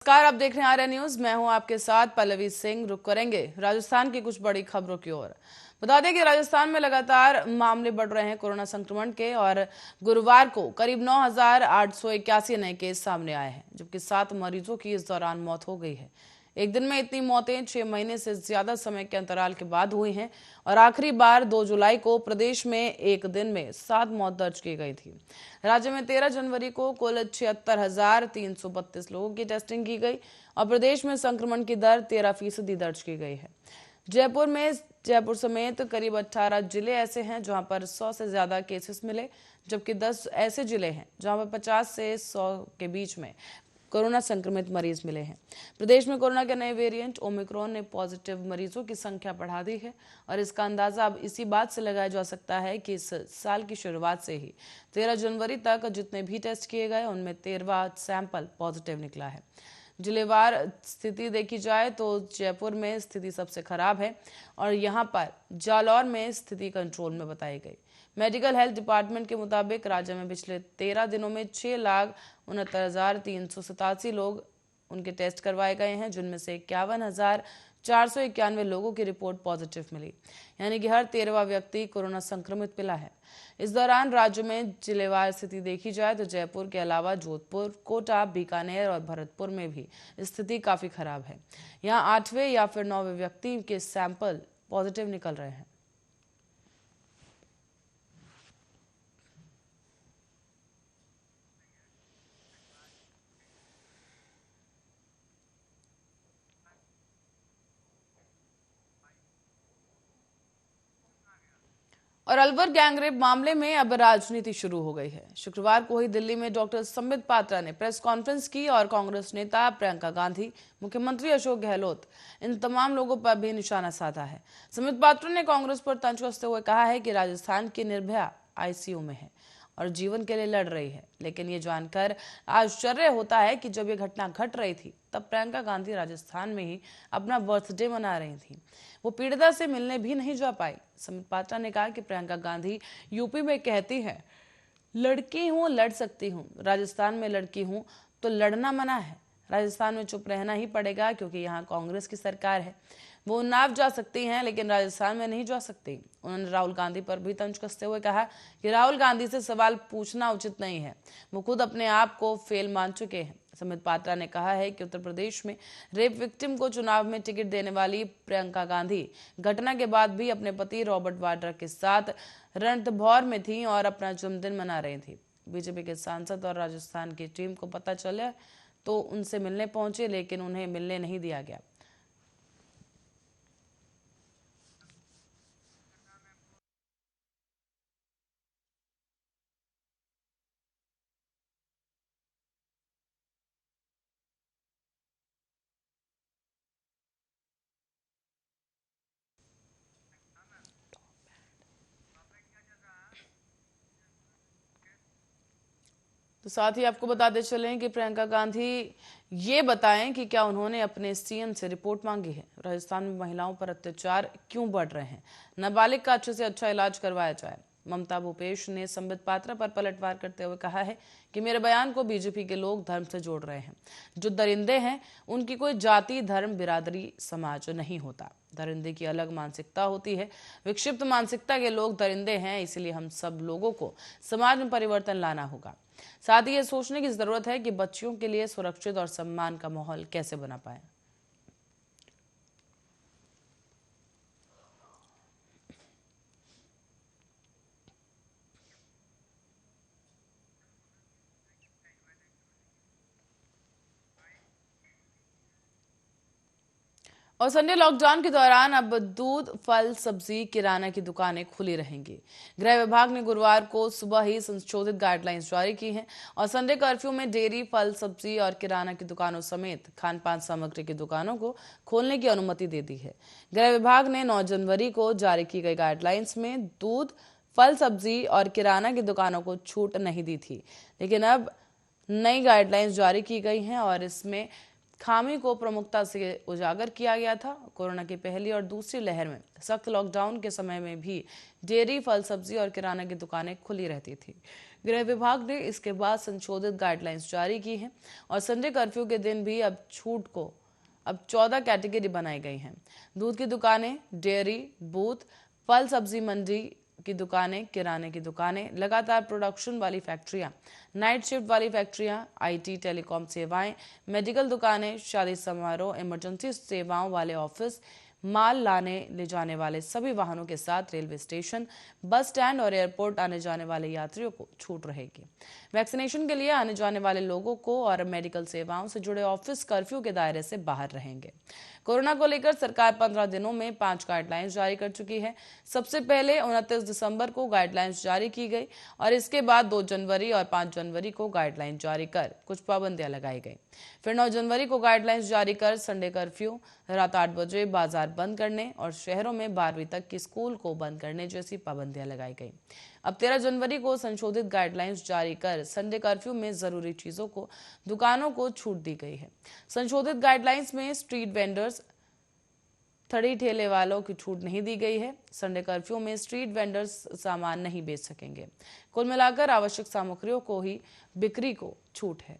नमस्कार, आप देख रहे हैं आर्या न्यूज। मैं हूं आपके साथ पल्लवी सिंह। रुक करेंगे राजस्थान की कुछ बड़ी खबरों की ओर। बता दें कि राजस्थान में लगातार मामले बढ़ रहे हैं कोरोना संक्रमण के, और गुरुवार को करीब 9,881 नए केस सामने आए हैं, जबकि 7 मरीजों की इस दौरान मौत हो गई है। एक दिन में इतनी मौतें 6 महीने से ज्यादा समय के अंतराल के बाद हुई हैं, और आखिरी बार 2 जुलाई को प्रदेश में एक दिन में 7 मौत दर्ज की गई थी। राज्य में 13 जनवरी को कुल 76,332 लोगों की टेस्टिंग की गई, और प्रदेश में संक्रमण की दर 13% दर्ज की गई है। जयपुर समेत करीब 18 जिले ऐसे हैं जहां पर 100 से ज्यादा केसेस मिले, जबकि 10 ऐसे जिले हैं जहां पर 50 से 100 के बीच में कोरोना संक्रमित मरीज मिले हैं। प्रदेश में कोरोना के नए वेरिएंट ओमिक्रॉन ने पॉजिटिव मरीजों की संख्या बढ़ा दी है, और इसका अंदाजा अब इसी बात से लगाया जा सकता है कि इस साल की शुरुआत से ही 13 जनवरी तक जितने भी टेस्ट किए गए उनमें 13वां सैंपल पॉजिटिव निकला है। जिलेवार स्थिति देखी जाए तो जयपुर में स्थिति सबसे खराब है, और यहां पर जालौर में स्थिति कंट्रोल में बताई गई। मेडिकल हेल्थ डिपार्टमेंट के मुताबिक राज्य में पिछले 13 दिनों में 6,69,387 लोग उनके टेस्ट करवाए गए हैं, जिनमें से 51,491 लोगों की रिपोर्ट पॉजिटिव मिली, यानी कि हर 13वां व्यक्ति कोरोना संक्रमित मिला है। इस दौरान राज्य में जिलेवार स्थिति देखी जाए तो जयपुर के अलावा जोधपुर, कोटा, बीकानेर और भरतपुर में भी स्थिति काफी खराब है। यहाँ 8वें या फिर 9वें व्यक्ति के सैंपल पॉजिटिव निकल रहे हैं। और अलवर गैंगरेप मामले में अब राजनीति शुरू हो गई है। शुक्रवार को ही दिल्ली में डॉक्टर संबित पात्रा ने प्रेस कॉन्फ्रेंस की, और कांग्रेस नेता प्रियंका गांधी, मुख्यमंत्री अशोक गहलोत, इन तमाम लोगों पर भी निशाना साधा है। संबित पात्रा ने कांग्रेस पर तंज कसते हुए कहा है कि राजस्थान की निर्भया आईसीयू में है और जीवन के लिए लड़ रही है, लेकिन ये जानकर आश्चर्य होता है कि जब ये घटना घट रही थी तब प्रियंका गांधी राजस्थान में ही अपना बर्थडे मना रही थी। वो पीड़िता से मिलने भी नहीं जा पाई। संबित पात्रा ने कहा कि प्रियंका गांधी यूपी में कहती है लड़की हूं, लड़ सकती हूं, राजस्थान में लड़की हूं तो लड़ना मना है। राजस्थान में चुप रहना ही पड़ेगा क्योंकि यहाँ कांग्रेस की सरकार है। वो उन्नाव जा सकती हैं लेकिन राजस्थान में नहीं जा सकती। उन्होंने राहुल गांधी पर भी तंज कसते हुए कहा कि राहुल गांधी से सवाल पूछना उचित नहीं है, वो खुद अपने आप को फेल मान चुके हैं। संबित पात्रा ने कहा है कि उत्तर प्रदेश में रेप विक्टिम को चुनाव में टिकट देने वाली प्रियंका गांधी घटना के बाद भी अपने पति रॉबर्ट वाड्रा के साथ रणथंभौर में थी और अपना जन्मदिन मना रही थी। बीजेपी के सांसद और राजस्थान की टीम को पता चला तो उनसे मिलने पहुंचे, लेकिन उन्हें मिलने नहीं दिया गया। तो साथ ही आपको बताते चलें कि प्रियंका गांधी ये बताएं कि क्या उन्होंने अपने सीएम से रिपोर्ट मांगी है। राजस्थान में महिलाओं पर अत्याचार क्यों बढ़ रहे हैं, नाबालिग का अच्छे से अच्छा इलाज करवाया जाए। ममता भूपेश ने संबित पात्रा पर पलटवार करते हुए कहा है कि मेरे बयान को बीजेपी के लोग धर्म से जोड़ रहे हैं। जो दरिंदे हैं उनकी कोई जाति, धर्म, बिरादरी, समाज नहीं होता। दरिंदे की अलग मानसिकता होती है। विक्षिप्त मानसिकता के लोग दरिंदे हैं, इसलिए हम सब लोगों को समाज में परिवर्तन लाना होगा। साथ ही ये सोचने की जरूरत है कि बच्चियों के लिए सुरक्षित और सम्मान का माहौल कैसे बना पाए। और संडे लॉकडाउन के दौरान अब दूध, फल, सब्जी, किराना की दुकानें खुली रहेंगी। गृह विभाग ने गुरुवार को सुबह ही संशोधित गाइडलाइंस जारी की हैं, और संडे कर्फ्यू में डेयरी, फल, सब्जी और किराना की दुकानों समेत खान पान सामग्री की दुकानों को खोलने की अनुमति दे दी है। गृह विभाग ने 9 जनवरी को जारी की गई गाइडलाइंस में दूध, फल, सब्जी और किराना की दुकानों को छूट नहीं दी थी, लेकिन अब नई गाइडलाइंस जारी की गई हैं और इसमें खामी को प्रमुखता से उजागर किया गया था। कोरोना की पहली और दूसरी लहर में सख्त लॉकडाउन के समय में भी डेयरी, फल, सब्जी और किराना की दुकानें खुली रहती थी। गृह विभाग ने इसके बाद संशोधित गाइडलाइंस जारी की हैं और संडे कर्फ्यू के दिन भी अब छूट को 14 कैटेगरी बनाई गई हैं। दूध की दुकानें, डेयरी, बूथ, फल सब्जी मंडी की दुकानें, किराने की दुकानें, लगातार प्रोडक्शन वाली फैक्ट्रियां, नाइट शिफ्ट वाली फैक्ट्रियां, आईटी, टेलीकॉम सेवाएं, मेडिकल दुकानें, शादी समारोह, इमरजेंसी सेवाओं वाले ऑफिस, माल लाने ले जाने वाले सभी वाहनों के साथ रेलवे स्टेशन, बस स्टैंड और एयरपोर्ट आने जाने वाले यात्रियों को छूट रहेगी। वैक्सीनेशन के लिए आने जाने वाले लोगों को और मेडिकल सेवाओं से जुड़े ऑफिस कर्फ्यू के दायरे से बाहर रहेंगे। कोरोना को लेकर सरकार 15 दिनों में 5 गाइडलाइंस जारी कर चुकी है। सबसे पहले 29 दिसंबर को गाइडलाइंस जारी की गई और इसके बाद 2 जनवरी और 5 जनवरी को गाइडलाइंस जारी कर कुछ पाबंदियां लगाई गई। फिर 9 जनवरी को गाइडलाइंस जारी कर संडे कर्फ्यू, रात 8 बजे बाजार बंद करने और शहरों में 12वीं तक की स्कूल को बंद करने जैसी पाबंदियां लगाई गई। अब 13 जनवरी को संशोधित गाइडलाइंस जारी कर संडे कर्फ्यू में जरूरी चीजों को दुकानों को छूट दी गई है। संशोधित गाइडलाइंस में स्ट्रीट वेंडर्स, थड़ी ठेले वालों की छूट नहीं दी गई है। संडे कर्फ्यू में स्ट्रीट वेंडर्स सामान नहीं बेच सकेंगे। कुल मिलाकर आवश्यक सामग्रियों को ही बिक्री को छूट है।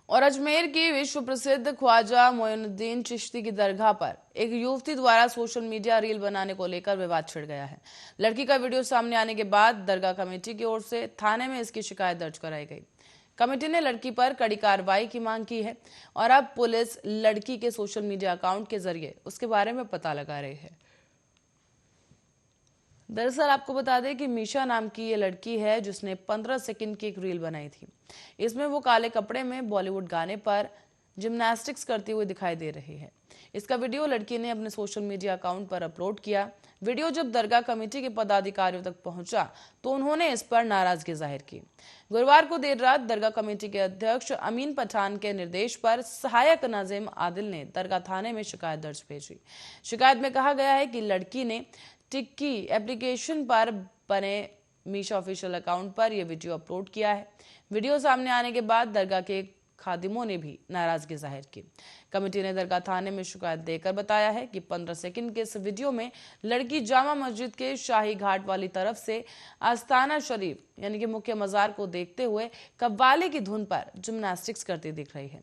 और अजमेर की विश्व प्रसिद्ध ख्वाजा मोइनुद्दीन चिश्ती की दरगाह पर एक युवती द्वारा सोशल मीडिया रील बनाने को लेकर विवाद छिड़ गया है। लड़की का वीडियो सामने आने के बाद दरगाह कमेटी की ओर से थाने में इसकी शिकायत दर्ज कराई गई। कमेटी ने लड़की पर कड़ी कार्रवाई की मांग की है और अब पुलिस लड़की के सोशल मीडिया अकाउंट के जरिए उसके बारे में पता लगा रही है। दरअसल आपको बता दें कि मीशा नाम की ये लड़की है जिसने 15 सेकंड की एक रील बनाई थी। इसमें वो काले कपड़े में बॉलीवुड गाने पर जिम्नास्टिक्स करती हुई दिखाई दे रही है। इसका वीडियो लड़की ने अपने सोशल मीडिया अकाउंट पर अपलोड किया। वीडियो जब दरगाह कमेटी के पदाधिकारियों तक पहुंचा तो उन्होंने इस पर नाराजगी जाहिर की। गुरुवार को देर रात दरगाह कमेटी के अध्यक्ष अमीन पठान के निर्देश पर सहायक नाजिम आदिल ने दरगाह थाने में शिकायत दर्ज भेजी। शिकायत में कहा गया है कि लड़की ने टिक्की एप्लीकेशन पर बने मीशा ऑफिशियल अकाउंट पर यह वीडियो अपलोड किया है। वीडियो सामने आने के बाद दरगाह के खादिमों ने भी नाराजगी जाहिर की। कमेटी ने दरगाह थाने में शिकायत देकर बताया है कि 15 सेकंड के इस वीडियो में लड़की जामा मस्जिद के शाही घाट वाली तरफ से आस्थाना शरीफ यानी कि मुख्य मजार को देखते हुए कव्वाली की धुन पर जिम्नास्टिक्स करती दिख रही है।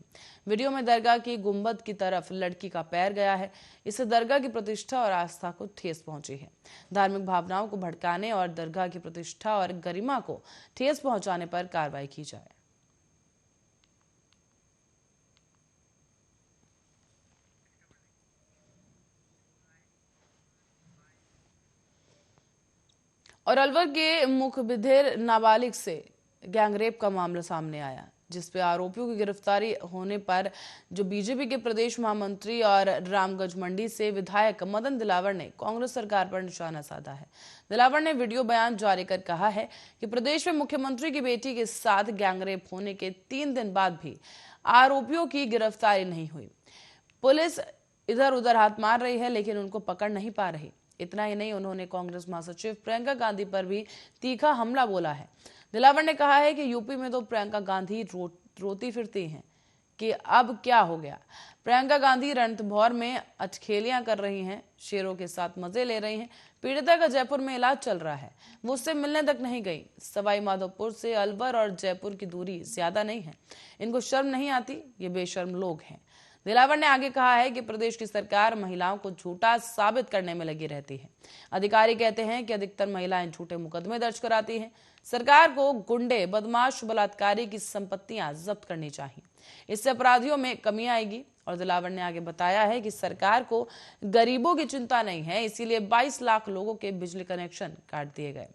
वीडियो में दरगाह की गुंबद की तरफ लड़की का पैर गया है। इससे दरगाह की प्रतिष्ठा और आस्था को ठेस पहुंची है। धार्मिक भावनाओं को भड़काने और दरगाह की प्रतिष्ठा और गरिमा को ठेस पहुंचाने पर कार्रवाई की जाए। और अलवर के मुखबिर नाबालिग से गैंगरेप का मामला सामने आया, जिस पे आरोपियों की गिरफ्तारी होने पर जो बीजेपी के प्रदेश महामंत्री और रामगंज मंडी से विधायक मदन दिलावर ने कांग्रेस सरकार पर निशाना साधा है। दिलावर ने वीडियो बयान जारी कर कहा है कि प्रदेश में मुख्यमंत्री की बेटी के साथ गैंगरेप होने के 3 दिन बाद भी आरोपियों की गिरफ्तारी नहीं हुई। पुलिस इधर उधर हाथ मार रही है लेकिन उनको पकड़ नहीं पा रही। इतना ही नहीं, उन्होंने कांग्रेस महासचिव प्रियंका गांधी पर भी तीखा हमला बोला है। दिलावर ने कहा है कि यूपी में तो प्रियंका गांधी रोती फिरती हैं कि अब क्या हो गया। प्रियंका गांधी रणथंभौर में अटखेलियां कर रही हैं, शेरों के साथ मजे ले रही हैं। पीड़िता का जयपुर में इलाज चल रहा है, वो उससे मिलने तक नहीं गई। सवाई माधोपुर से अलवर और जयपुर की दूरी ज्यादा नहीं है। इनको शर्म नहीं आती, ये बेशर्म लोग हैं। दिलावर ने आगे कहा है कि प्रदेश की सरकार महिलाओं को झूठा साबित करने में लगी रहती है। अधिकारी कहते हैं कि अधिकतर महिलाएं झूठे मुकदमे दर्ज कराती हैं। सरकार को गुंडे, बदमाश, बलात्कारी की संपत्तियां जब्त करनी चाहिए। इससे अपराधियों में कमी आएगी। और दिलावर ने आगे बताया है कि सरकार को गरीबों की चिंता नहीं है, इसीलिए 22 लाख लोगों के बिजली कनेक्शन काट दिए गए।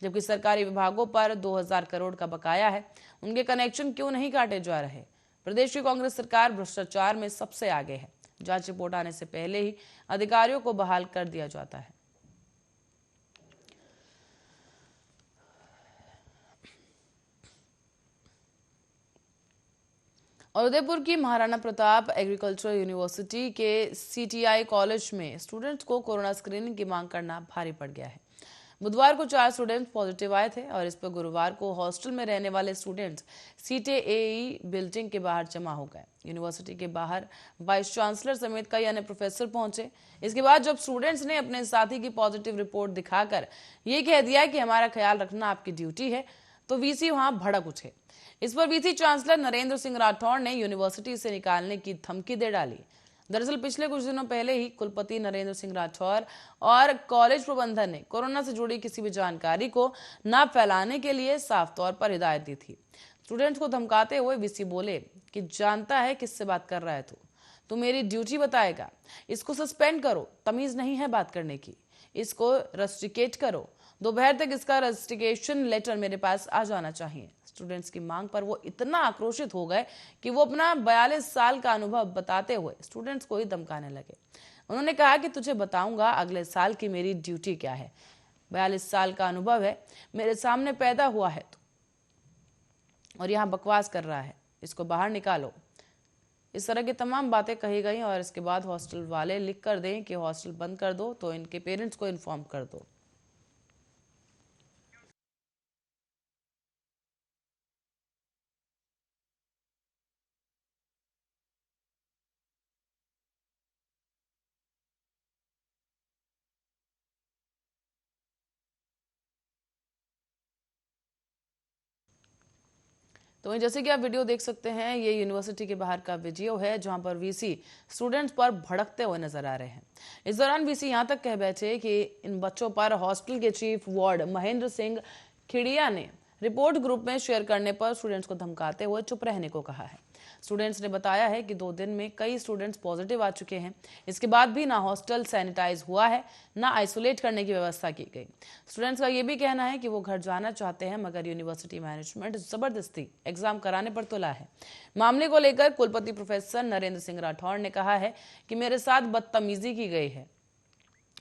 जबकि सरकारी विभागों पर 2000 करोड़ का बकाया है, उनके कनेक्शन क्यों नहीं काटे जा रहे। प्रदेश की कांग्रेस सरकार भ्रष्टाचार में सबसे आगे है। जांच रिपोर्ट आने से पहले ही अधिकारियों को बहाल कर दिया जाता है। और उदयपुर की महाराणा प्रताप एग्रीकल्चरल यूनिवर्सिटी के CTI कॉलेज में स्टूडेंट्स को कोरोना स्क्रीनिंग की मांग करना भारी पड़ गया है। बुधवार को 4 स्टूडेंट्स पॉजिटिव आए थे और इस पर गुरुवार को हॉस्टल में रहने वाले स्टूडेंट्स सीटीएई बिल्डिंग के बाहर जमा हो गए। यूनिवर्सिटी के बाहर वाइस चांसलर समेत कई अन्य प्रोफेसर पहुंचे। इसके बाद जब स्टूडेंट्स ने अपने साथी की पॉजिटिव रिपोर्ट दिखाकर ये कह दिया कि हमारा ख्याल रखना आपकी ड्यूटी है, तो वीसी वहां भड़क उठे। इस पर वीसी चांसलर नरेंद्र सिंह राठौड़ ने यूनिवर्सिटी से निकालने की धमकी दे डाली। दरअसल पिछले कुछ दिनों पहले ही कुलपति नरेंद्र सिंह राठौर और कॉलेज प्रबंधन ने कोरोना से जुड़ी किसी भी जानकारी को न फैलाने के लिए साफ तौर पर हिदायत दी थी। स्टूडेंट्स को धमकाते हुए वीसी बोले कि जानता है किससे बात कर रहा है तू मेरी ड्यूटी बताएगा, इसको सस्पेंड करो, तमीज नहीं है बात करने की, इसको रस्टिकेट करो, दोपहर तक इसका रस्टिकेशन लेटर मेरे पास आ जाना चाहिए। स्टूडेंट्स की मांग पर वो इतना आक्रोशित हो गए कि वो अपना 42 साल का अनुभव बताते हुए स्टूडेंट्स को ही धमकाने लगे। उन्होंने कहा कि तुझे बताऊंगा अगले साल की मेरी ड्यूटी क्या है। 42 साल का अनुभव है, मेरे सामने पैदा हुआ है तू और यहाँ बकवास कर रहा है, इसको बाहर निकालो। इस तरह की तमाम बातें कही गई और इसके बाद हॉस्टल वाले लिख कर दें कि हॉस्टल बंद कर दो तो इनके पेरेंट्स को इन्फॉर्म कर दो। तो जैसे कि आप वीडियो देख सकते हैं, ये यूनिवर्सिटी के बाहर का वीडियो है जहां पर वीसी स्टूडेंट्स पर भड़कते हुए नजर आ रहे हैं। इस दौरान वीसी यहां तक कह बैठे कि इन बच्चों पर हॉस्टल के चीफ वार्ड महेंद्र सिंह खिड़िया ने रिपोर्ट ग्रुप में शेयर करने पर स्टूडेंट्स को धमकाते हुए चुप रहने को कहा है। स्टूडेंट्स ने बताया है कि 2 दिन में कई स्टूडेंट्स पॉजिटिव आ चुके हैं। इसके बाद भी ना हॉस्टल सैनिटाइज हुआ है, ना आइसोलेट करने की व्यवस्था की गई। स्टूडेंट्स का यह भी कहना है कि वो घर जाना चाहते हैं मगर यूनिवर्सिटी मैनेजमेंट जबरदस्ती एग्जाम कराने पर तुला है। मामले को लेकर कुलपति प्रोफेसर नरेंद्र सिंह राठौड़ ने कहा है कि मेरे साथ बदतमीजी की गई है,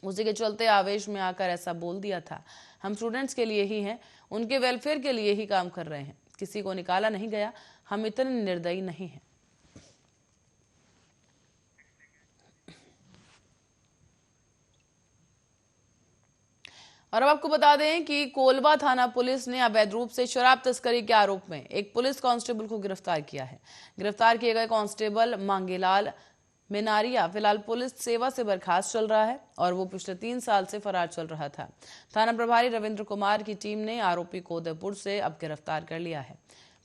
उसी के चलते आवेश में आकर ऐसा बोल दिया था। हम स्टूडेंट्स के लिए ही हैं, उनके वेलफेयर के लिए ही काम कर रहे हैं, किसी को निकाला नहीं गया, हम इतने निर्दयी नहीं हैं। और अब आपको बता दें कि कोलवा थाना पुलिस ने अवैध रूप से शराब तस्करी के आरोप में एक पुलिस कांस्टेबल को गिरफ्तार किया है। गिरफ्तार किए गए कांस्टेबल मांगीलाल मेनारिया फिलहाल पुलिस सेवा से बर्खास्त चल रहा है और वो पिछले 3 साल से फरार चल रहा था। थाना प्रभारी रविंद्र कुमार की टीम ने आरोपी को उदयपुर से अब गिरफ्तार कर लिया है।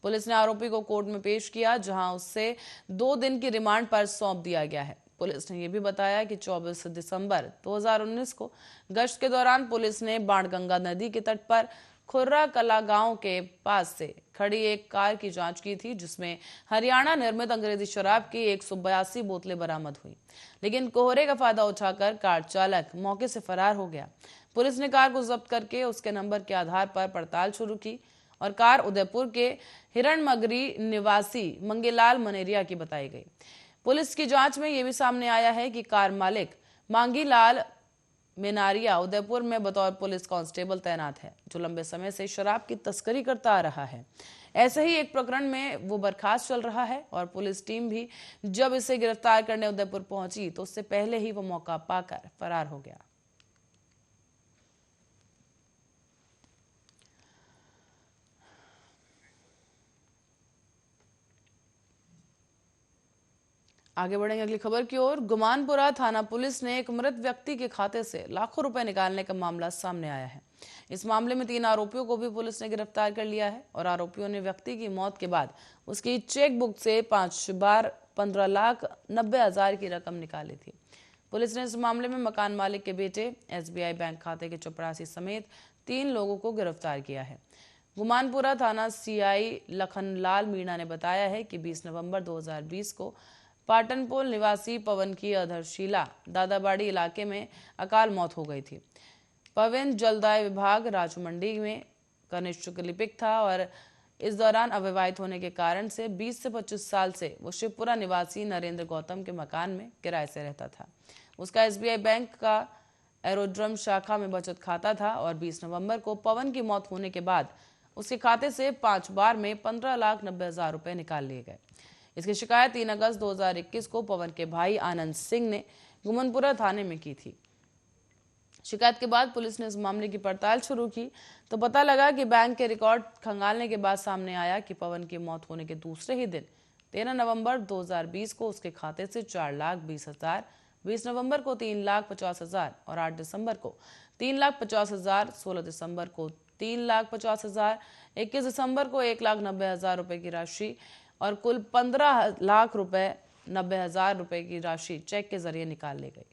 पुलिस ने आरोपी को कोर्ट में पेश किया जहां उससे 2 दिन की रिमांड पर सौंप दिया गया है। पुलिस ने यह भी बताया कि 24 दिसंबर 2019 को गश्त के दौरान पुलिस ने बाणगंगा नदी के तट पर खुर्रा कला गांव के पास से खड़ी एक कार की जांच की थी जिसमें हरियाणा निर्मित अंग्रेजी शराब की 182 बोतलें बरामद हुई, लेकिन कोहरे का फायदा उठाकर कार चालक मौके से फरार हो गया। पुलिस ने कार को जब्त करके उसके नंबर के आधार पर पड़ताल शुरू की और कार उदयपुर के हिरणमगरी निवासी मंगीलाल मनेरिया की बताई गई। पुलिस की जांच में यह भी सामने आया है कि कार मालिक मांगीलाल मेनारिया उदयपुर में बतौर पुलिस कांस्टेबल तैनात है, जो लंबे समय से शराब की तस्करी करता आ रहा है। ऐसे ही एक प्रकरण में वो बर्खास्त चल रहा है और पुलिस टीम भी जब इसे गिरफ्तार करने उदयपुर पहुंची तो उससे पहले ही वो मौका पाकर फरार हो गया। आगे बढ़ेंगे अगली खबर की ओर। गुमानपुरा थाना पुलिस ने एक मृत व्यक्ति के खाते से लाखों रुपए निकालने का मामला सामने आया है। इस मामले में 3 आरोपियों को भी पुलिस ने गिरफ्तार कर लिया है और आरोपियों ने व्यक्ति की मौत के बाद उसकी चेकबुक से 5 बार 15,90,000 की रकम निकाली थी। पुलिस ने इस मामले में मकान मालिक के बेटे, एसबीआई बैंक खाते के चपरासी समेत 3 लोगों को गिरफ्तार किया है। गुमानपुरा थाना सीआई लखनलाल मीणा ने बताया है कि 20 नवंबर 2020 को पाटनपोल निवासी पवन की अधरशिला दादाबाड़ी इलाके में अकाल मौत हो गई थी। पवन जलदाय विभाग राजू मंडी में कनिष्ठ लिपिक था और इस दौरान अविवाहित होने के कारण से 20 से 25 साल से वो शिवपुरा निवासी नरेंद्र गौतम के मकान में किराए से रहता था। उसका एसबीआई बैंक का एरोड्रम शाखा में बचत खाता था और 20 नवंबर को पवन की मौत होने के बाद उसके खाते से 5 बार में 15,90,000 रुपए निकाल लिए गए। इसकी शिकायत 3 अगस्त 2021 को पवन के भाई आनंद सिंह ने गुमनपुरा थाने में की थी। शिकायत के बाद पुलिस ने इस मामले की पड़ताल शुरू की तो पता लगा कि बैंक के रिकॉर्ड खंगालने के बाद सामने आया कि पवन की मौत होने के दूसरे ही दिन 13 नवंबर 2020 को उसके खाते से 4,20,000, 20 नवंबर को 3,50,000 और 8 दिसंबर को 3,50,000, 16 दिसंबर को 3,50,000, 21 दिसंबर को 1,90,000 रुपए की राशि और कुल 15,90,000 रुपए की राशि चेक के जरिए निकाल ली गई।